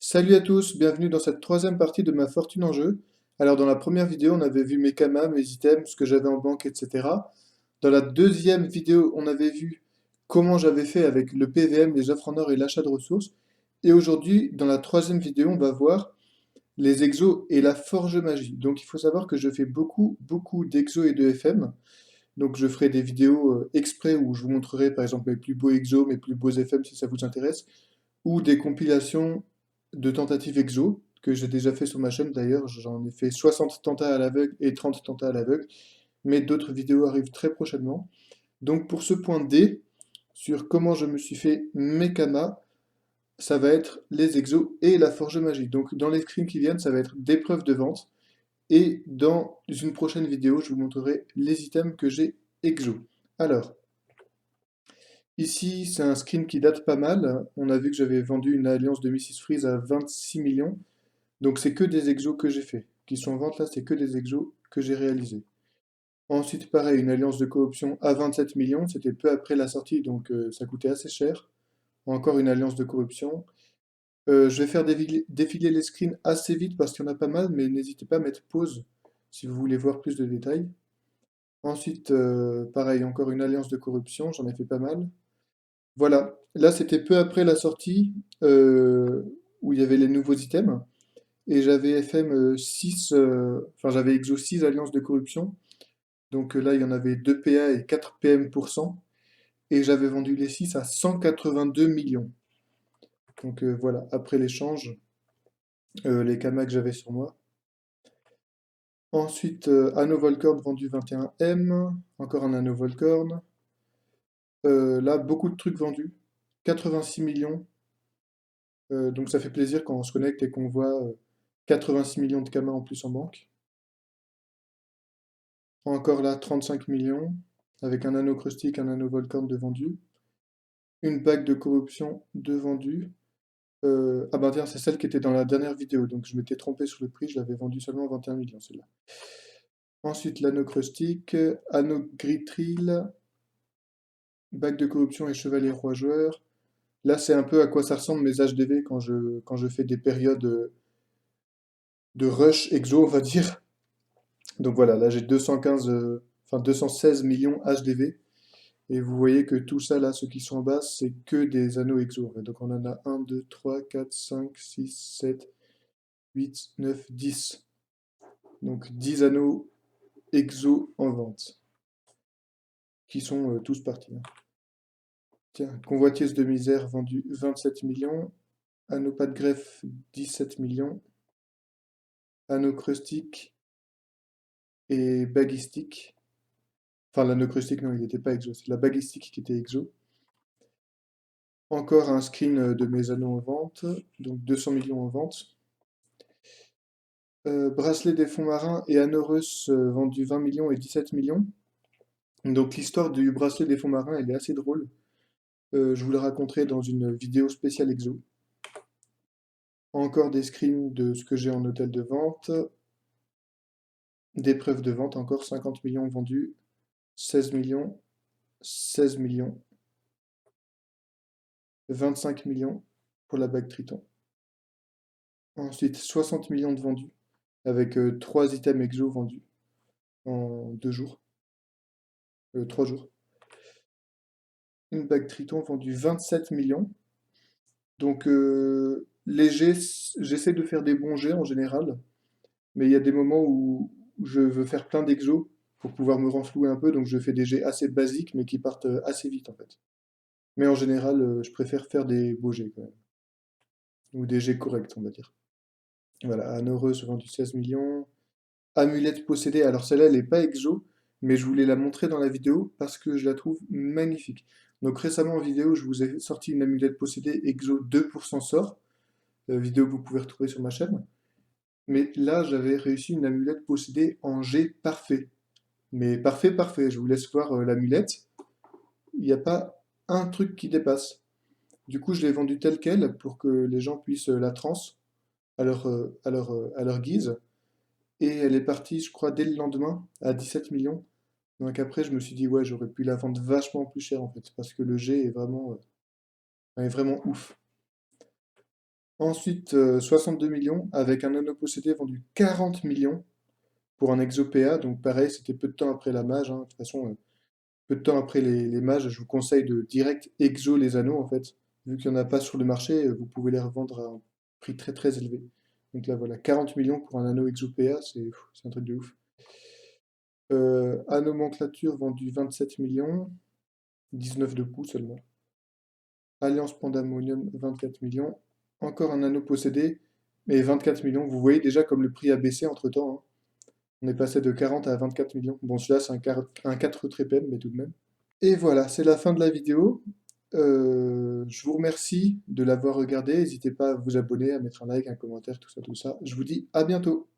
Salut à tous, bienvenue dans cette troisième partie de ma fortune en jeu. Alors dans la première vidéo, on avait vu mes kamas, mes items, ce que j'avais en banque, etc. Dans la deuxième vidéo, on avait vu comment j'avais fait avec le PVM, les offres en or et l'achat de ressources. Et aujourd'hui, dans la troisième vidéo, on va voir les exos et la forge magie. Donc il faut savoir que je fais beaucoup d'exos et de FM. Donc je ferai des vidéos exprès où je vous montrerai par exemple mes plus beaux exos, mes plus beaux FM si ça vous intéresse, ou des compilations de tentatives exo que j'ai déjà fait sur ma chaîne d'ailleurs. J'en ai fait 60 tentats à l'aveugle et 30 tentats à l'aveugle, mais d'autres vidéos arrivent très prochainement. Donc pour ce point D, sur comment je me suis fait mes kamas, ça va être les exos et la forge magie. Donc dans les screens qui viennent, ça va être des preuves de vente. Et dans une prochaine vidéo, je vous montrerai les items que j'ai exo. Alors, ici, c'est un screen qui date pas mal. On a vu que j'avais vendu une alliance de Mrs. Freeze à 26 millions. Donc c'est que des exos que j'ai fait. Qui sont en vente là, c'est que des exos que j'ai réalisés. Ensuite, pareil, une alliance de cooption à 27 millions. C'était peu après la sortie, donc ça coûtait assez cher. Encore une alliance de corruption. Je vais faire défiler les screens assez vite parce qu'il y en a pas mal, mais n'hésitez pas à mettre pause si vous voulez voir plus de détails. Ensuite, pareil, encore une alliance de corruption, j'en ai fait pas mal. Voilà, là c'était peu après la sortie où il y avait les nouveaux items. Et j'avais FM 6, enfin j'avais Exo 6 alliances de corruption. Donc là il y en avait 2 PA et 4 PM%. Et j'avais vendu les 6 à 182 millions. Donc voilà, après l'échange, les kamas que j'avais sur moi. Ensuite, Anneau Volcorn vendu 21M. Encore un Anneau Volcorn. Là, beaucoup de trucs vendus. 86 millions. Donc ça fait plaisir quand on se connecte et qu'on voit 86 millions de kamas en plus en banque. Encore là, 35 millions, avec un anneau caustique, un anneau volcorn de vendu. Une bague de corruption de vendu. Ah bah tiens, c'est celle qui était dans la dernière vidéo, donc je m'étais trompé sur le prix, je l'avais vendu seulement 21 millions celle-là. Ensuite, l'anneau caustique, anneau gritril, bague de corruption et chevalier roi joueur. Là, c'est un peu à quoi ça ressemble mes HDV quand je fais des périodes de rush exo, on va dire. Donc voilà, là j'ai 215, enfin 216 millions HDV. Et vous voyez que tout ça, là, ceux qui sont en bas, c'est que des anneaux exo. En fait. Donc on en a 1, 2, 3, 4, 5, 6, 7, 8, 9, 10. Donc 10 anneaux exo en vente, qui sont tous partis. Hein. Tiens, convoitise de misère vendu 27 millions. Anneau pas de greffe 17 millions. Anneau crustique et baguistique. Enfin, l'anneau crustique, non, il n'était pas exo. C'est la baguistique qui était exo. Encore un screen de mes anneaux en vente. Donc 200 millions en vente. Bracelet des fonds marins et Anorus vendu 20 millions et 17 millions. Donc l'histoire du bracelet des fonds marins, elle est assez drôle. Je vous la raconterai dans une vidéo spéciale exo. Encore des screens de ce que j'ai en hôtel de vente. Des preuves de vente, encore 50 millions vendus. 16 millions. 16 millions. 25 millions pour la bague Triton. Ensuite, 60 millions de vendus. Avec 3 items exo vendus en 2 jours. 3 jours. Une bague Triton vendue 27 millions. Donc, léger, j'essaie de faire des bons jets en général, mais il y a des moments où je veux faire plein d'exos pour pouvoir me renflouer un peu, donc je fais des jets assez basiques, mais qui partent assez vite en fait. Mais en général, je préfère faire des beaux jets quand même, ou des jets corrects, on va dire. Voilà, Aneureuse vendu 16 millions. Amulette possédée, alors celle-là, elle n'est pas exo, mais je voulais la montrer dans la vidéo parce que je la trouve magnifique. Donc récemment en vidéo, je vous ai sorti une amulette possédée exo 2% sort, vidéo que vous pouvez retrouver sur ma chaîne. Mais là, j'avais réussi une amulette possédée en G parfait. Mais parfait, parfait. Je vous laisse voir l'amulette. Il n'y a pas un truc qui dépasse. Du coup, je l'ai vendue telle qu'elle pour que les gens puissent la trans à leur guise. Et elle est partie, je crois, dès le lendemain à 17 millions. Donc après, je me suis dit, ouais, j'aurais pu la vendre vachement plus cher en fait. Parce que le G est vraiment ouf. Ensuite, 62 millions avec un nano possédé vendu 40 millions pour un ExoPA. Donc pareil, c'était peu de temps après la mage, hein. De toute façon, peu de temps après les mages, je vous conseille de direct exo les anneaux en fait. Vu qu'il n'y en a pas sur le marché, vous pouvez les revendre à un prix très très élevé. Donc là voilà, 40 millions pour un anneau ExoPA, c'est un truc de ouf. Nomenclature vendu 27 millions, 19 de coût seulement. Alliance Pandemonium 24 millions. Encore un anneau possédé, mais 24 millions. Vous voyez déjà comme le prix a baissé entre temps, hein. On est passé de 40 à 24 millions. Bon, celui-là, c'est un 4 trépène, mais tout de même. Et voilà, c'est la fin de la vidéo. Je vous remercie de l'avoir regardé. N'hésitez pas à vous abonner, à mettre un like, un commentaire, tout ça, tout ça. Je vous dis à bientôt.